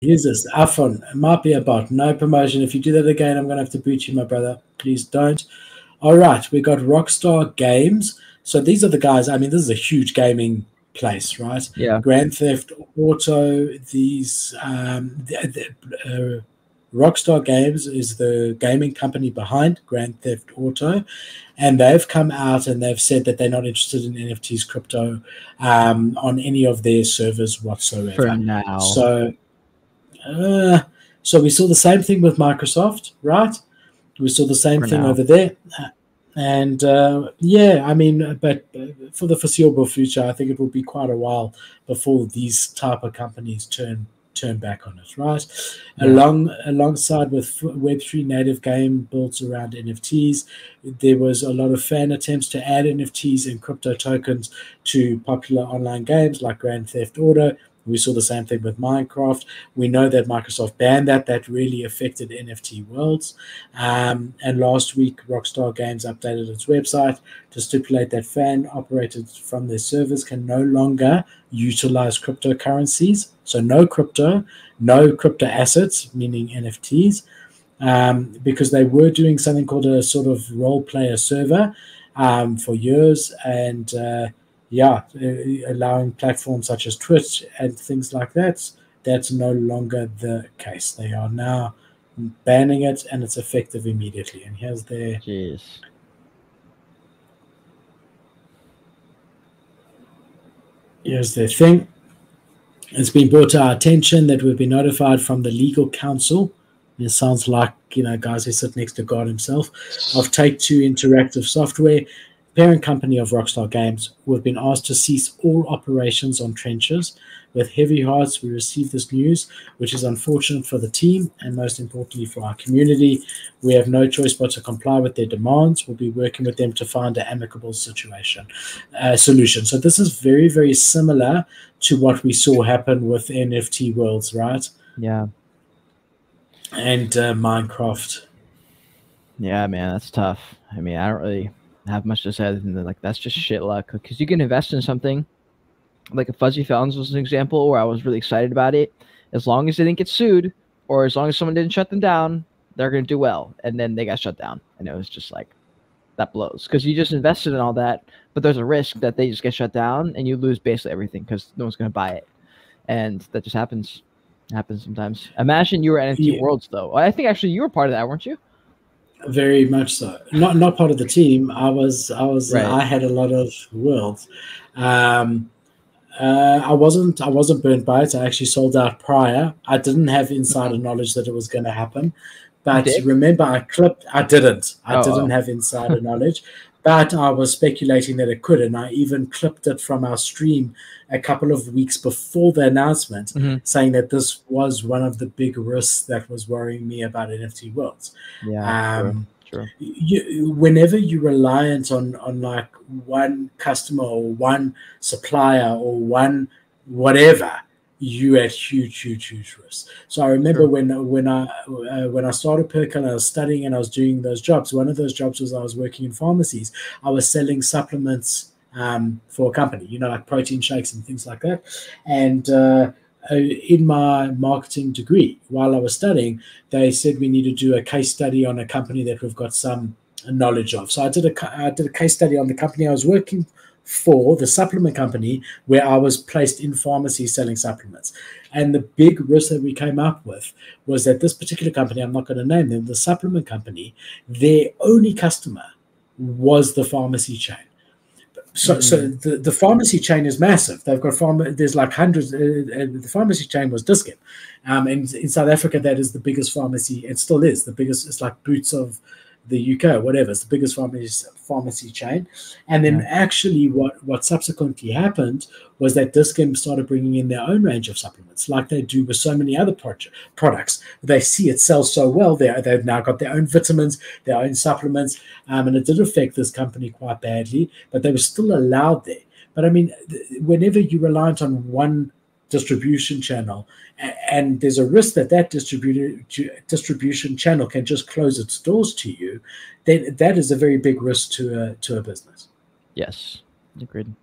Use this. Afon, it might be a bot. No promotion. If you do that again, I'm going to have to boot you, my brother. Please don't. All right. We got Rockstar Games. So these are the guys. I mean, this is a huge gaming place, right? Yeah. Grand Theft Auto. Rockstar Games is the gaming company behind Grand Theft Auto, and they've come out and they've said that they're not interested in NFTs, crypto, on any of their servers whatsoever. For now. So we saw the same thing with Microsoft, right? We saw the same thing over there. And yeah, I mean, but for the foreseeable future, I think it will be quite a while before these type of companies turn back on it, right? Yeah. Alongside with Web3 native game built around NFTs, there was a lot of fan attempts to add NFTs and crypto tokens to popular online games like Grand Theft Auto. We saw the same thing with Minecraft. We know that Microsoft banned that. That really affected NFT worlds. And last week, Rockstar Games updated its website to stipulate that fan operated from their servers can no longer utilize cryptocurrencies. So no crypto assets, meaning NFTs, because they were doing something called a sort of role player server for years. And allowing platforms such as Twitch and things like that, that's no longer the case. They are now banning it, and it's effective immediately. And here's their thing. It's been brought to our attention that we've been notified from the legal counsel. It sounds like, guys who sit next to God himself, of Take-Two Interactive Software, parent company of Rockstar Games. We've been asked to cease all operations on Trenches. With heavy hearts, we received this news, which is unfortunate for the team and most importantly for our community. We have no choice but to comply with their demands. We'll be working with them to find an amicable solution. So this is very, very similar to what we saw happen with NFT Worlds, right? Yeah. And Minecraft. Yeah, man, that's tough. I mean, I don't really have much to say other than like that's just shit luck, because you can invest in something like a Fuzzy Fountains was an example where I was really excited about it. As long as they didn't get sued, or as long as someone didn't shut them down, they're going to do well. And then they got shut down, and it was just like, that blows, because you just invested in all that, but there's a risk that they just get shut down and you lose basically everything because no one's going to buy it. And that just happens sometimes. Imagine you were at NFT Worlds though. I think actually you were part of that, weren't you? Very much so. Not part of the team. I was. Right. I had a lot of worlds. I wasn't burnt by it. I actually sold out prior. I didn't have insider knowledge that it was going to happen. But remember, I didn't. I didn't have insider knowledge. But I was speculating that it could, and I even clipped it from our stream a couple of weeks before the announcement, saying that this was one of the big risks that was worrying me about NFT Worlds. Yeah, true. Whenever you're reliant on like one customer or one supplier or one whatever, you at huge risks. So I remember when I started Perkle, I was studying and I was doing those jobs. One of those jobs was I was working in pharmacies. I was selling supplements for a company, like protein shakes and things like that. And in my marketing degree, while I was studying, they said we need to do a case study on a company that we've got some knowledge of. So I did a case study on the company I was working for, the supplement company, where I was placed in pharmacy selling supplements. And the big risk that we came up with was that this particular company, I'm not going to name them, the supplement company, their only customer was the pharmacy chain. So the pharmacy chain is massive. They've got there's like hundreds. The pharmacy chain was Dis-Chem. And in South Africa, that is the biggest pharmacy. It still is the biggest. It's like Boots of the UK, whatever. It's the biggest pharmacy chain. And then actually what subsequently happened was that Dis-Chem started bringing in their own range of supplements, like they do with so many other products. They see it sells so well. They've now got their own vitamins, their own supplements, and it did affect this company quite badly, but they were still allowed there. But I mean, whenever you're reliant on one distribution channel, and there's a risk that distribution channel can just close its doors to you, then that is a very big risk to a business. Yes, agreed.